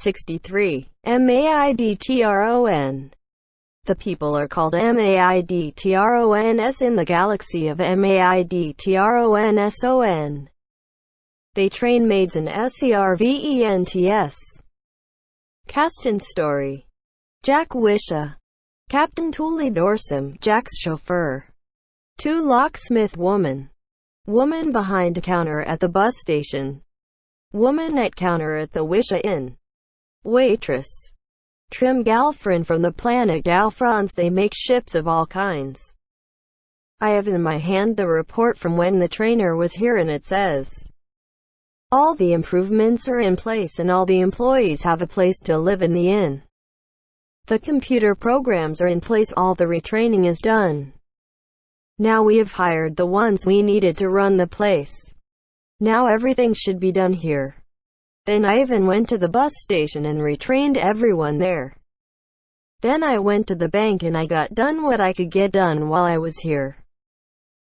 63. MAIDTRON. The people are called MAIDTRONS in the galaxy of MAIDTRONSON. They train maids in SERVENTS. Cast and story: Jack Wisha, Captain Tully Doorsum, Jack's chauffeur. 2 Locksmith woman. Woman behind counter at the bus station. Woman at counter at the Wisha Inn. Waitress. Trim Galfron from the planet Galfrons. They make ships of all kinds. I have in my hand the report from when the trainer was here, and it says all the improvements are in place and all the employees have a place to live in the inn. The computer programs are in place, all the retraining is done. Now we have hired the ones we needed to run the place. Now everything should be done here. Then I even went to the bus station and retrained everyone there. Then I went to the bank and I got done what I could get done while I was here.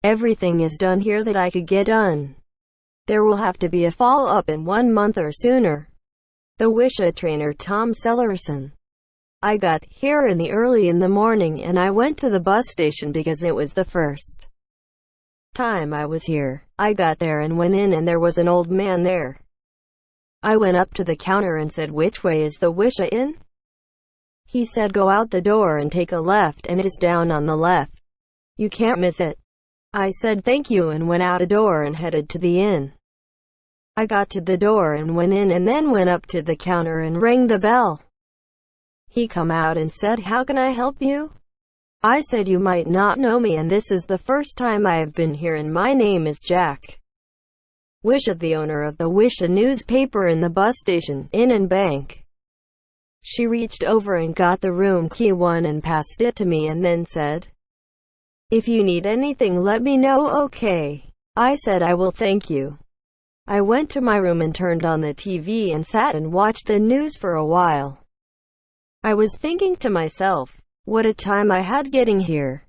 Everything is done here that I could get done. There will have to be a follow-up in 1 month or sooner. The Wisha Trainer Tom Sellerson. I got here early in the morning and I went to the bus station because it was the first time I was here. I got there and went in and there was an old man there. I went up to the counter and said, "Which way is the Wisha Inn?" He said, "Go out the door and take a left and it is down on the left. You can't miss it." I said thank you and went out the door and headed to the inn. I got to the door and went in and then went up to the counter and rang the bell. He come out and said, "How can I help you?" I said, "You might not know me and this is the first time I have been here and my name is Jack Wisha, the owner of the Wisha newspaper in the bus station, inn and bank." She reached over and got the room key and passed it to me and then said, "If you need anything let me know, okay?" I said, "I will, thank you." I went to my room and turned on the TV and sat and watched the news for a while. I was thinking to myself, what a time I had getting here.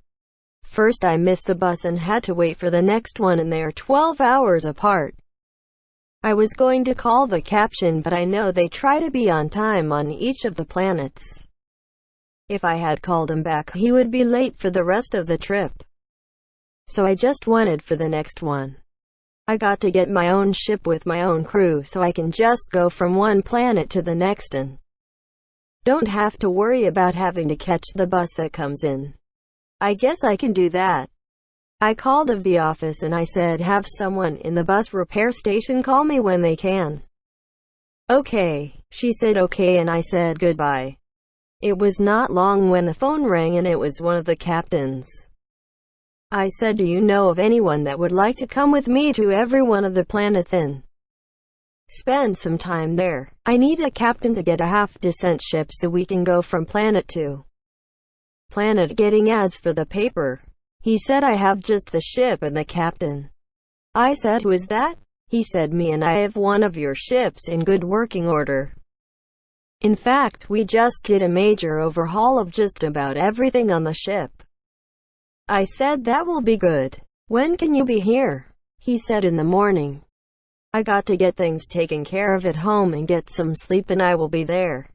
First I missed the bus and had to wait for the next one and they are 12 hours apart. I was going to call the captain but I know they try to be on time on each of the planets. If I had called him back he would be late for the rest of the trip. So I just waited for the next one. I got to get my own ship with my own crew so I can just go from one planet to the next and don't have to worry about having to catch the bus that comes in. I guess I can do that. I called of the office and I said, "Have someone in the bus repair station call me when they can." "Okay." She said okay and I said goodbye. It was not long when the phone rang and it was one of the captains. I said, "Do you know of anyone that would like to come with me to every one of the planets and spend some time there? I need a captain to get a half-decent ship so we can go from planet to planet getting ads for the paper." He said, "I have just the ship and the captain." I said, "Who is that?" He said, "Me, and I have one of your ships in good working order. In fact, we just did a major overhaul of just about everything on the ship." I said, "That will be good. When can you be here?" He said, "In the morning. I got to get things taken care of at home and get some sleep and I will be there."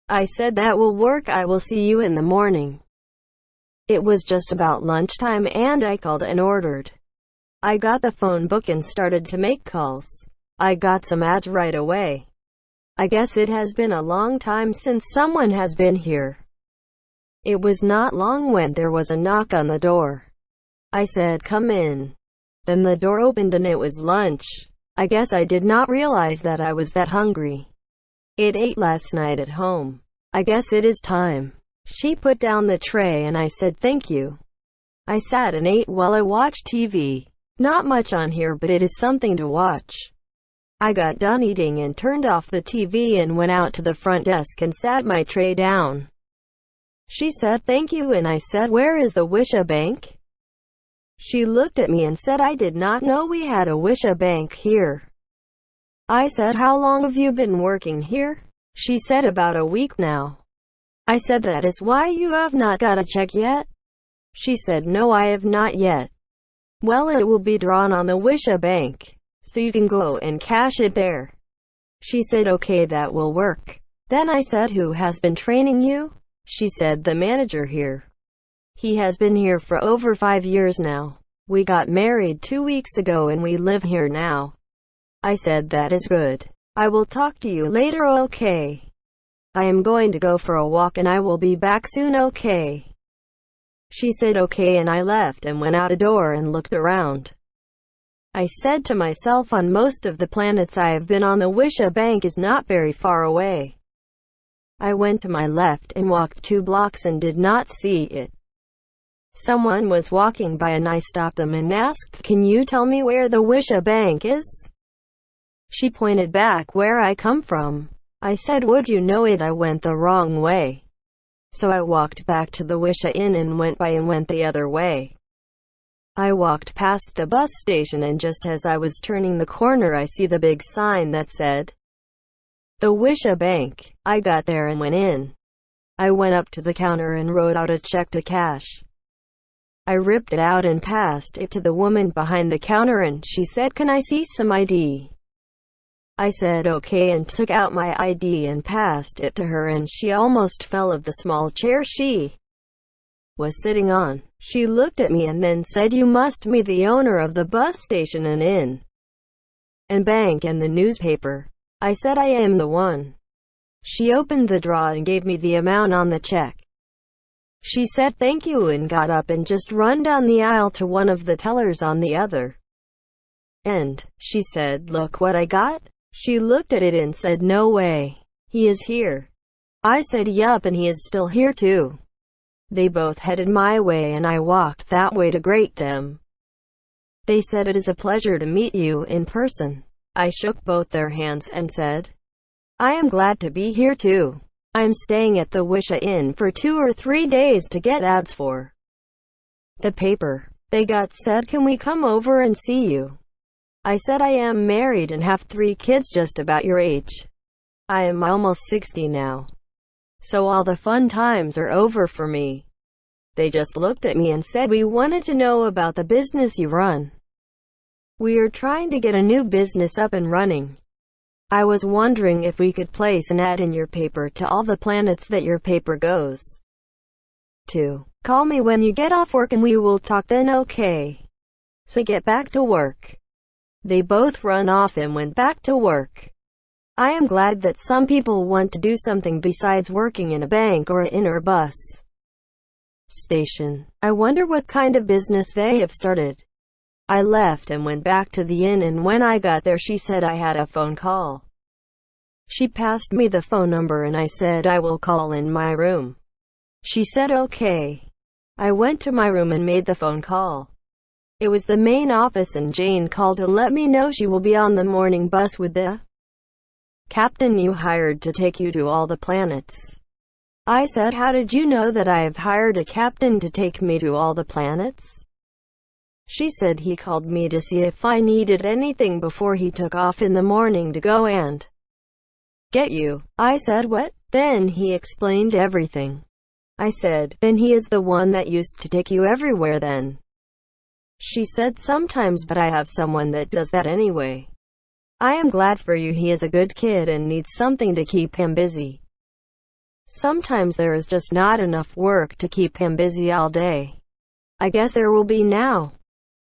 I said, "That will work. I will see you in the morning." It was just about lunchtime and I called and ordered. I got the phone book and started to make calls. I got some ads right away. I guess it has been a long time since someone has been here. It was not long when there was a knock on the door. I said, "Come in." Then the door opened and it was lunch. I guess I did not realize that I was that hungry. It ate last night at home. I guess it is time. She put down the tray and I said thank you. I sat and ate while I watched TV. Not much on here but it is something to watch. I got done eating and turned off the TV and went out to the front desk and sat my tray down. She said thank you and I said, "Where is the Wisha Bank?" She looked at me and said, "I did not know we had a Wisha Bank here." I said, "How long have you been working here?" She said, "About a week now." I said, "That is why you have not got a check yet?" She said, "No, I have not yet." "Well, it will be drawn on the Wisha Bank, so you can go and cash it there." She said okay, that will work. Then I said, who has been training you? She said, the manager here. He has been here for over 5 years now. We got married 2 weeks ago and we live here now. I said, that is good. I will talk to you later, okay? I am going to go for a walk and I will be back soon, okay? She said okay, and I left and went out a door and looked around. I said to myself, on most of the planets I have been on, the Wisha Bank is not very far away. I went to my left and walked 2 blocks and did not see it. Someone was walking by and I stopped them and asked, can you tell me where the Wisha Bank is? She pointed back where I come from. I said, would you know it? I went the wrong way. So I walked back to the Wisha Inn and went the other way. I walked past the bus station and just as I was turning the corner I see the big sign that said, the Wisha Bank. I got there and went in. I went up to the counter and wrote out a check to cash. I ripped it out and passed it to the woman behind the counter and she said, can I see some ID? I said okay and took out my ID and passed it to her, and she almost fell off the small chair she was sitting on. She looked at me and then said, you must be the owner of the bus station and inn and bank and the newspaper. I said, I am the one. She opened the drawer and gave me the amount on the check. She said thank you and got up and just run down the aisle to one of the tellers on the other end. She said, look what I got. She looked at it and said, no way. He is here. I said, yup, and he is still here too. They both headed my way and I walked that way to greet them. They said, it is a pleasure to meet you in person. I shook both their hands and said, I am glad to be here too. I am staying at the Wisha Inn for 2 or 3 days to get ads for the paper. They got said, can we come over and see you? I said, I am married and have 3 kids just about your age. I am almost 60 now. So all the fun times are over for me. They just looked at me and said, we wanted to know about the business you run. We are trying to get a new business up and running. I was wondering if we could place an ad in your paper to all the planets that your paper goes to. Call me when you get off work and we will talk then, okay? So get back to work. They both run off and went back to work. I am glad that some people want to do something besides working in a bank or an inn or bus station. I wonder what kind of business they have started. I left and went back to the inn, and when I got there she said I had a phone call. She passed me the phone number and I said I will call in my room. She said okay. I went to my room and made the phone call. It was the main office and Jane called to let me know she will be on the morning bus with the captain you hired to take you to all the planets. I said, how did you know that I have hired a captain to take me to all the planets? She said he called me to see if I needed anything before he took off in the morning to go and get you. I said, what? Then he explained everything. I said, then he is the one that used to take you everywhere then? She said, sometimes, but I have someone that does that anyway. I am glad for you. He is a good kid and needs something to keep him busy. Sometimes there is just not enough work to keep him busy all day. I guess there will be now.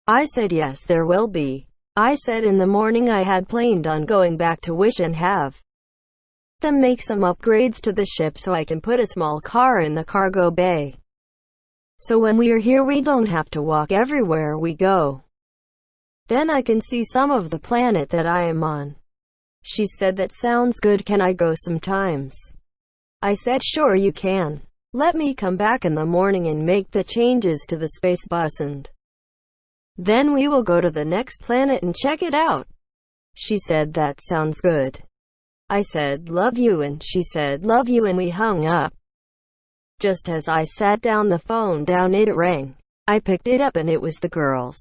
I said, yes, there will be. I said in the morning I had planned on going back to Wish and have them make some upgrades to the ship so I can put a small car in the cargo bay. So when we are here we don't have to walk everywhere we go. Then I can see some of the planet that I am on. She said, that sounds good, can I go sometimes? I said, sure you can. Let me come back in the morning and make the changes to the space bus and then we will go to the next planet and check it out. She said, that sounds good. I said, love you, and she said, love you, and we hung up. Just as I sat down the phone down, it rang. I picked it up and it was the girls.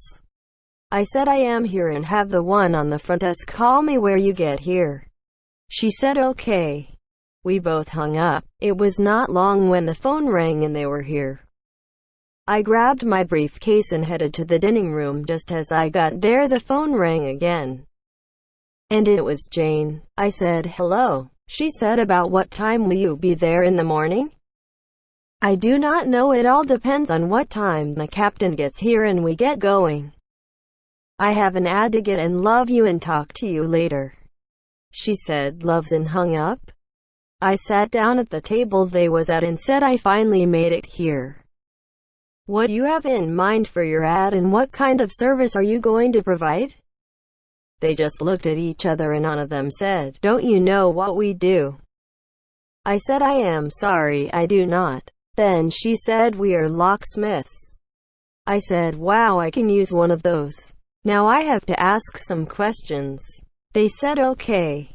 I said, I am here and have the one on the front desk call me where you get here. She said okay. We both hung up. It was not long when the phone rang and they were here. I grabbed my briefcase and headed to the dining room. Just as I got there the phone rang again. and it was Jane. I said, "Hello." She said, "About what time will you be there in the morning?" "I do not know. It all depends on what time the captain gets here and we get going. I have an ad to get and love you and talk to you later." She said, "Loves," and hung up. I sat down at the table they was at and said, "I finally made it here. What do you have in mind for your ad and what kind of service are you going to provide?" They just looked at each other and none of them said, "Don't you know what we do?" I said, "I am sorry, I do not." Then she said, "We are locksmiths." I said, "Wow, I can use one of those. Now I have to ask some questions." They said, "Okay.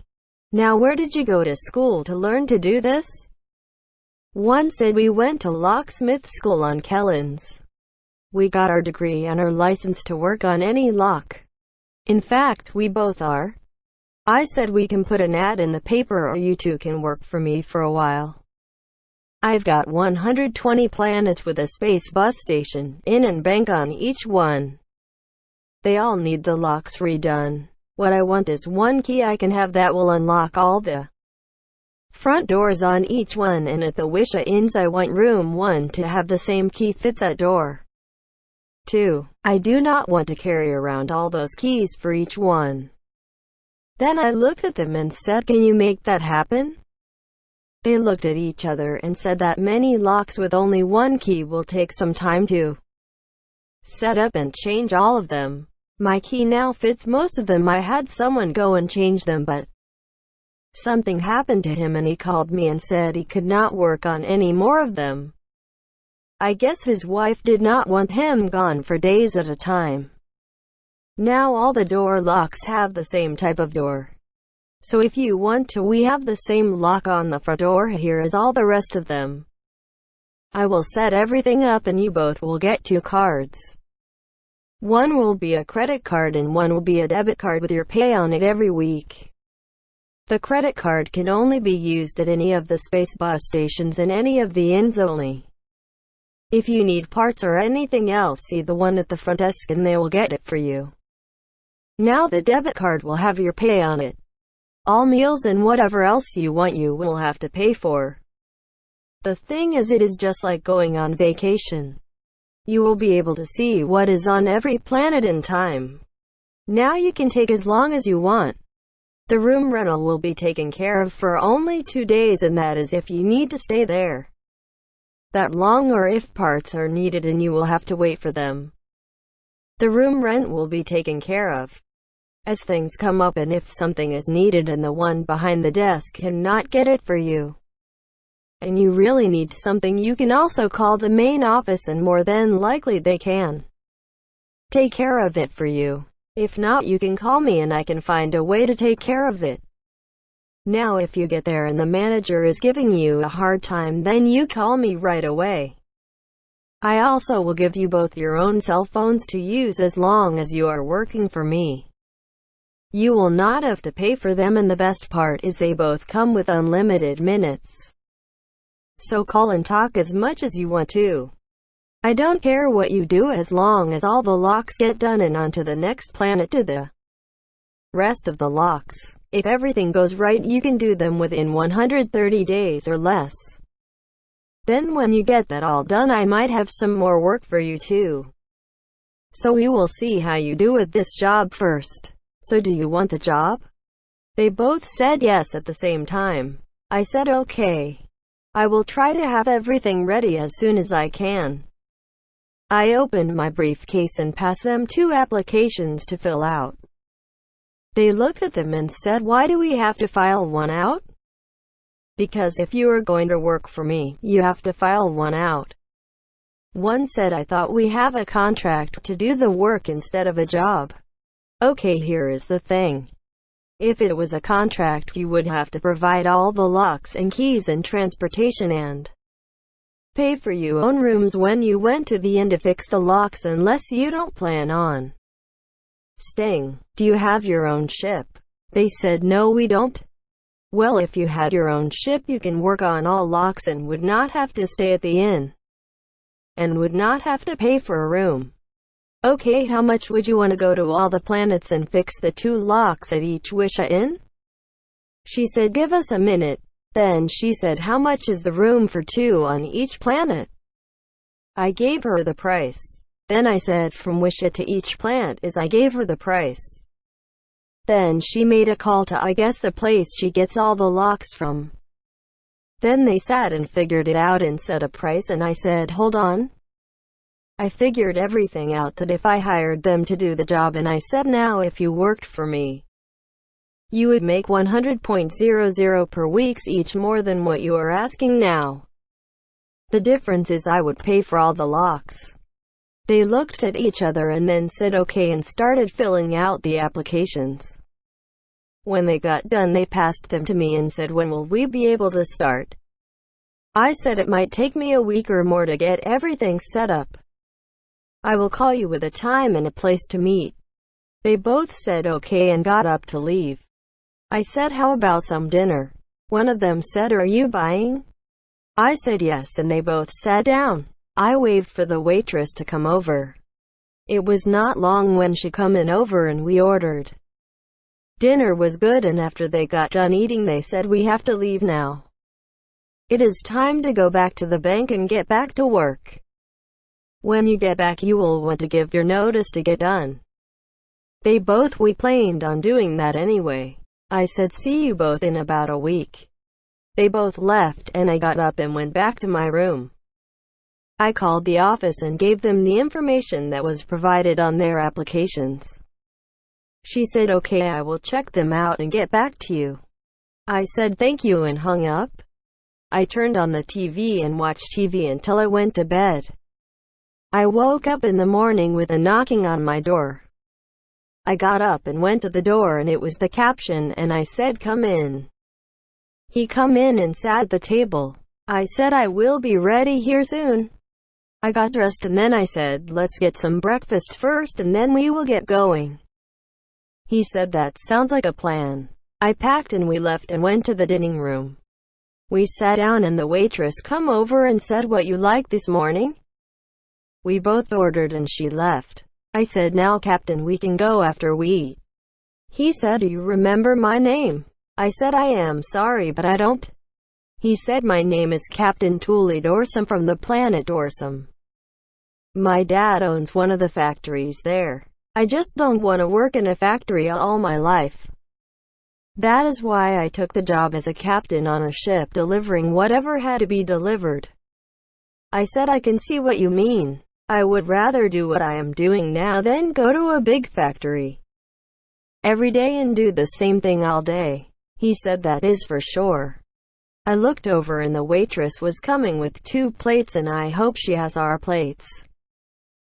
Now where did you go to school to learn to do this?" One said, "We went to locksmith school on Kellens. We got our degree and our license to work on any lock. In fact, we both are." I said, "We can put an ad in the paper or you two can work for me for a while. I've got 120 planets with a space bus station, inn and bank on each one. They all need the locks redone. What I want is one key I can have that will unlock all the front doors on each one, and at the Wisha Inns I want room 1 to have the same key fit that door. 2. I do not want to carry around all those keys for each one." Then I looked at them and said, "Can you make that happen?" They looked at each other and said that many locks with only one key will take some time to set up and change all of them. My key now fits most of them. I had someone go and change them, but something happened to him and he called me and said he could not work on any more of them. I guess his wife did not want him gone for days at a time. Now all the door locks have the same type of door. So if you want to, we have the same lock on the front door here as all the rest of them. I will set everything up and you both will get 2 cards. One will be a credit card and one will be a debit card with your pay on it every week. The credit card can only be used at any of the space bus stations and any of the inns only. If you need parts or anything else, see the one at the front desk and they will get it for you. Now the debit card will have your pay on it. All meals and whatever else you want you will have to pay for. The thing is, it is just like going on vacation. You will be able to see what is on every planet in time. Now you can take as long as you want. The room rental will be taken care of for only 2 days, and that is if you need to stay there that long or if parts are needed and you will have to wait for them. The room rent will be taken care of as things come up, and if something is needed and the one behind the desk cannot get it for you, and you really need something, you can also call the main office and more than likely they can take care of it for you. If not, you can call me and I can find a way to take care of it. Now if you get there and the manager is giving you a hard time, then you call me right away. I also will give you both your own cell phones to use as long as you are working for me. You will not have to pay for them, and the best part is they both come with unlimited minutes. So call and talk as much as you want to. I don't care what you do as long as all the locks get done and on to the next planet to the rest of the locks. If everything goes right, you can do them within 130 days or less. Then when you get that all done, I might have some more work for you too. So we will see how you do with this job first. So do you want the job?" They both said yes at the same time. I said, "Okay. I will try to have everything ready as soon as I can." I opened my briefcase and passed them 2 applications to fill out. They looked at them and said, "Why do we have to file one out?" "Because if you are going to work for me, you have to file one out." One said, "I thought we have a contract to do the work instead of a job." Okay, here is the thing. If it was a contract, you would have to provide all the locks and keys and transportation and pay for your own rooms when you went to the inn to fix the locks, unless you don't plan on staying. "Do you have your own ship?" They said, "No, we don't." Well, if you had your own ship, you can work on all locks and would not have to stay at the inn and would not have to pay for a room. Okay, how much would you want to go to all the planets and fix the 2 locks at each Wisha Inn? She said, give us a minute. Then she said, how much is the room for 2 on each planet? I gave her the price. Then I said, from Wisha to each planet is I gave her the price. Then she made a call to I guess the place she gets all the locks from. Then they sat and figured it out and set a price, and I said, hold on. I figured everything out, that if I hired them to do the job, and I said, now if you worked for me, you would make 100.00 per weeks each more than what you are asking now. The difference is I would pay for all the locks. They looked at each other and then said okay and started filling out the applications. When they got done, they passed them to me and said, when will we be able to start? I said it might take me a week or more to get everything set up. I will call you with a time and a place to meet. They both said okay and got up to leave. I said, how about some dinner? One of them said, are you buying? I said yes, and they both sat down. I waved for the waitress to come over. It was not long when she come in over and we ordered. Dinner was good, and after they got done eating they said, we have to leave now. It is time to go back to the bank and get back to work. When you get back you will want to give your notice to get done. We planned on doing that anyway. I said, see you both in about a week. They both left, and I got up and went back to my room. I called the office and gave them the information that was provided on their applications. She said, okay, I will check them out and get back to you. I said thank you and hung up. I turned on the TV and watched TV until I went to bed. I woke up in the morning with a knocking on my door. I got up and went to the door, and it was the captain, and I said, come in. He come in and sat at the table. I said, I will be ready here soon. I got dressed and then I said, let's get some breakfast first and then we will get going. He said, that sounds like a plan. I packed and we left and went to the dining room. We sat down and the waitress come over and said, what you like this morning? We both ordered and she left. I said, now Captain, we can go after we eat. He said, do you remember my name? I said, I am sorry but I don't. He said, my name is Captain Doorsum from the planet Doorsum. My dad owns one of the factories there. I just don't want to work in a factory all my life. That is why I took the job as a captain on a ship delivering whatever had to be delivered. I said, I can see what you mean. I would rather do what I am doing now than go to a big factory every day and do the same thing all day. He said, that is for sure. I looked over and the waitress was coming with 2 plates, and I hope she has our plates.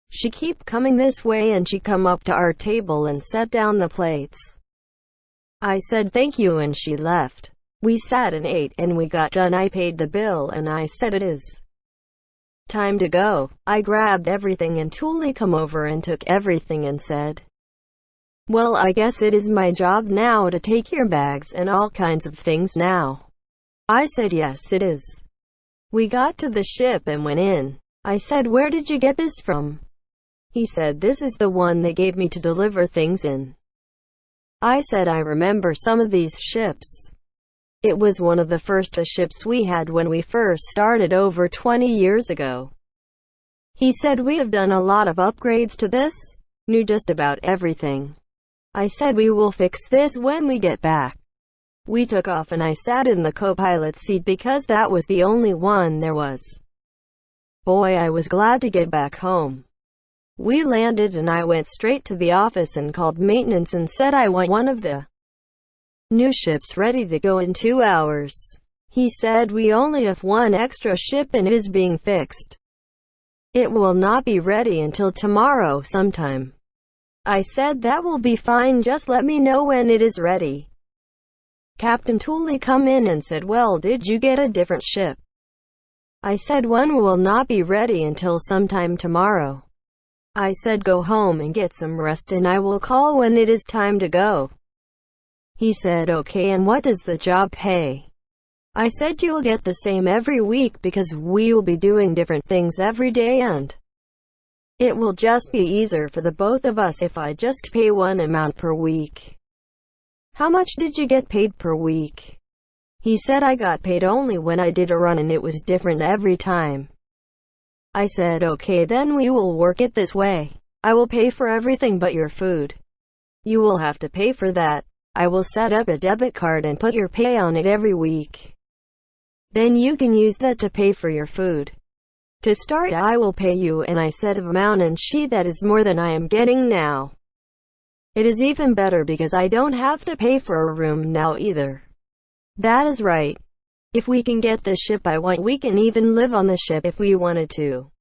She keep coming this way and she come up to our table and set down the plates. I said thank you and she left. We sat and ate and we got done. I paid the bill and I said, it is time to go. I grabbed everything and Thule come over and took everything and said, well, I guess it is my job now to take your bags and all kinds of things now. I said yes, it is. We got to the ship and went in. I said, where did you get this from? He said, this is the one they gave me to deliver things in. I said, I remember some of these ships. It was one of the first ships we had when we first started over 20 years ago. He said, we have done a lot of upgrades to this. Knew just about everything. I said, we will fix this when we get back. We took off and I sat in the co-pilot seat because that was the only one there was. Boy, I was glad to get back home. We landed and I went straight to the office and called maintenance and said I want one of the new ships ready to go in 2 hours. He said, we only have one extra ship and it is being fixed. It will not be ready until tomorrow sometime. I said, that will be fine, just let me know when it is ready. Captain Thule come in and said, well, did you get a different ship? I said, one will not be ready until sometime tomorrow. I said, go home and get some rest and I will call when it is time to go. He said, okay, and what does the job pay? I said, you'll get the same every week because we will be doing different things every day and It will just be easier for the both of us if I just pay one amount per week. How much did you get paid per week? He said I got paid only when I did a run and it was different every time. I said okay, then we will work it this way. I will pay for everything but your food. You will have to pay for that. I will set up a debit card and put your pay on it every week. Then you can use that to pay for your food. To start, I will pay you, and I said amount, and that is more than I am getting now. It is even better because I don't have to pay for a room now either. That is right. If we can get the ship I want, we can even live on the ship if we wanted to.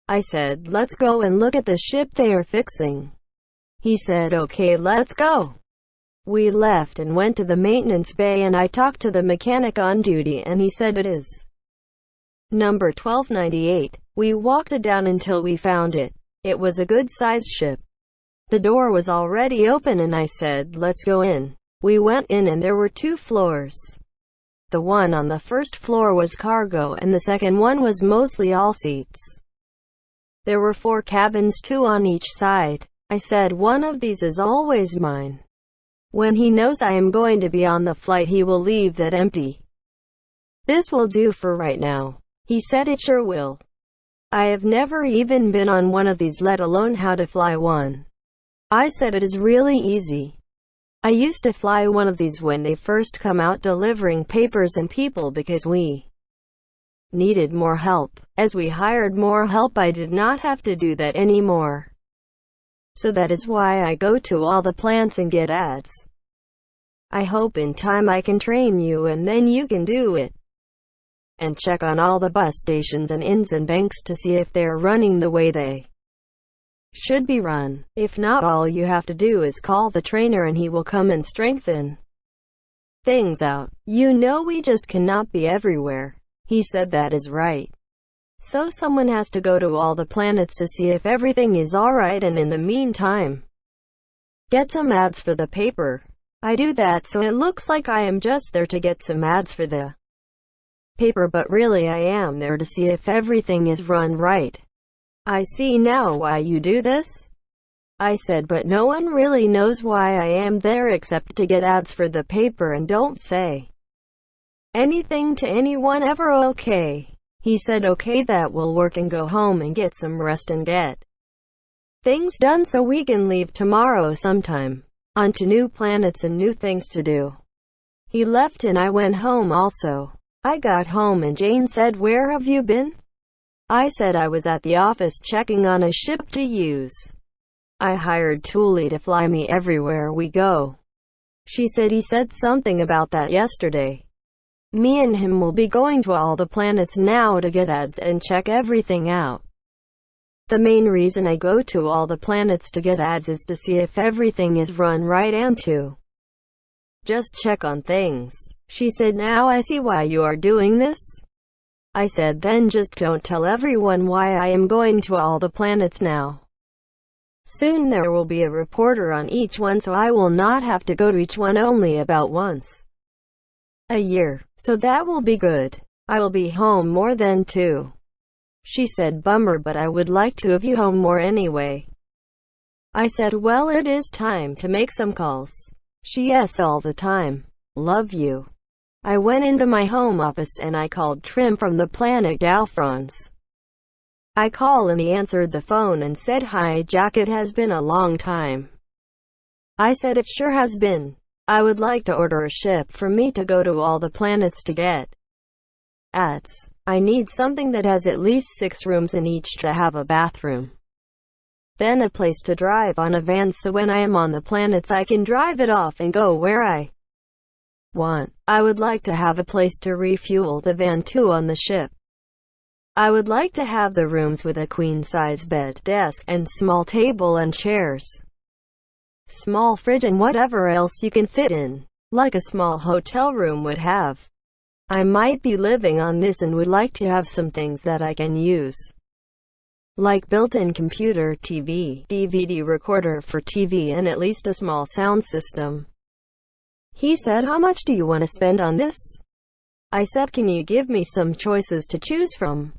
I said, let's go and look at the ship they are fixing. He said, okay, let's go. We left and went to the maintenance bay, and I talked to the mechanic on duty, and he said it is number 1298. We walked it down until we found it. It was a good-sized ship. The door was already open and I said, let's go in. We went in and there were 2 floors. The one on the first floor was cargo and the second one was mostly all seats. There were 4 cabins, 2 on each side. I said, one of these is always mine. When he knows I am going to be on the flight, he will leave that empty. This will do for right now. He said it sure will. I have never even been on one of these, let alone how to fly one. I said it is really easy. I used to fly one of these when they first come out delivering papers and people because we needed more help. As we hired more help, I did not have to do that anymore. So that is why I go to all the plants and get ads. I hope in time I can train you and then you can do it. And check on all the bus stations and inns and banks to see if they're running the way they should be run. If not, all you have to do is call the trainer and he will come and strengthen things out. You know, we just cannot be everywhere. He said that is right. So someone has to go to all the planets to see if everything is alright, and in the meantime, get some ads for the paper. I do that so it looks like I am just there to get some ads for the paper, but really I am there to see if everything is run right. I see now why you do this. I said, but no one really knows why I am there except to get ads for the paper, and don't say anything to anyone ever, okay? He said okay, that will work, and go home and get some rest and get things done so we can leave tomorrow sometime. On to new planets and new things to do. He left and I went home also. I got home and Jane said, where have you been? I said I was at the office checking on a ship to use. I hired Thule to fly me everywhere we go. She said he said something about that yesterday. Me and him will be going to all the planets now to get ads and check everything out. The main reason I go to all the planets to get ads is to see if everything is run right and to just check on things. She said, now I see why you are doing this. I said, then just don't tell everyone why I am going to all the planets now. Soon there will be a reporter on each one, so I will not have to go to each one only about once a year. So that will be good. I will be home more than 2. She said, bummer, but I would like to have you home more anyway. I said, well, it is time to make some calls. She, yes, all the time. Love you. I went into my home office and I called Trim from the planet Galfrons. I called and he answered the phone and said, hi Jack, it has been a long time. I said, it sure has been. I would like to order a ship for me to go to all the planets to get ads. I need something that has at least 6 rooms in each to have a bathroom. Then a place to drive on a van so when I am on the planets I can drive it off and go where I want. I would like to have a place to refuel the van too on the ship. I would like to have the rooms with a queen-size bed, desk, and small table and chairs. Small fridge and whatever else you can fit in, like a small hotel room would have. I might be living on this and would like to have some things that I can use, like built-in computer, TV, DVD recorder for TV, and at least a small sound system. He said, how much do you want to spend on this? I said, can you give me some choices to choose from?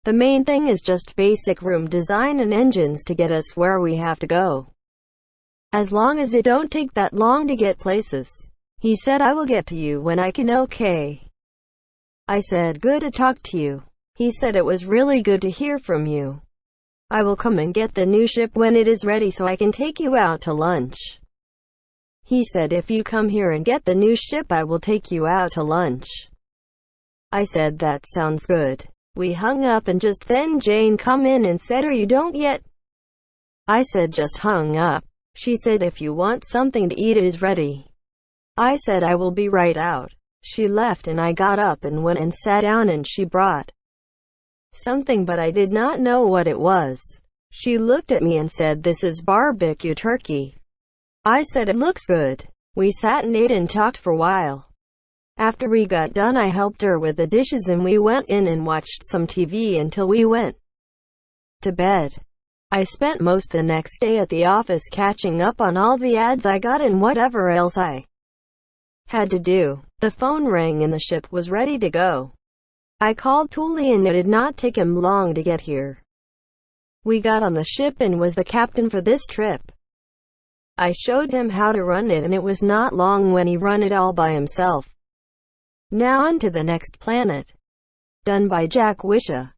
The main thing is just basic room design and engines to get us where we have to go. As long as it don't take that long to get places. He said I will get to you when I can. Okay. I said good to talk to you. He said it was really good to hear from you. I will come and get the new ship when it is ready so I can take you out to lunch. He said if you come here and get the new ship I will take you out to lunch. I said that sounds good. We hung up and just then Jane come in and said, "Are you don't yet?" I said just hung up. She said if you want something to eat it is ready. I said I will be right out. She left and I got up and went and sat down and she brought something but I did not know what it was. She looked at me and said this is barbecue turkey. I said it looks good. We sat and ate and talked for a while. After we got done I helped her with the dishes and we went in and watched some TV until we went to bed. I spent most the next day at the office catching up on all the ads I got and whatever else I had to do. The phone rang and the ship was ready to go. I called Thule and it did not take him long to get here. We got on the ship and was the captain for this trip. I showed him how to run it and it was not long when he run it all by himself. Now on to the next planet. Done by Jack Wisha.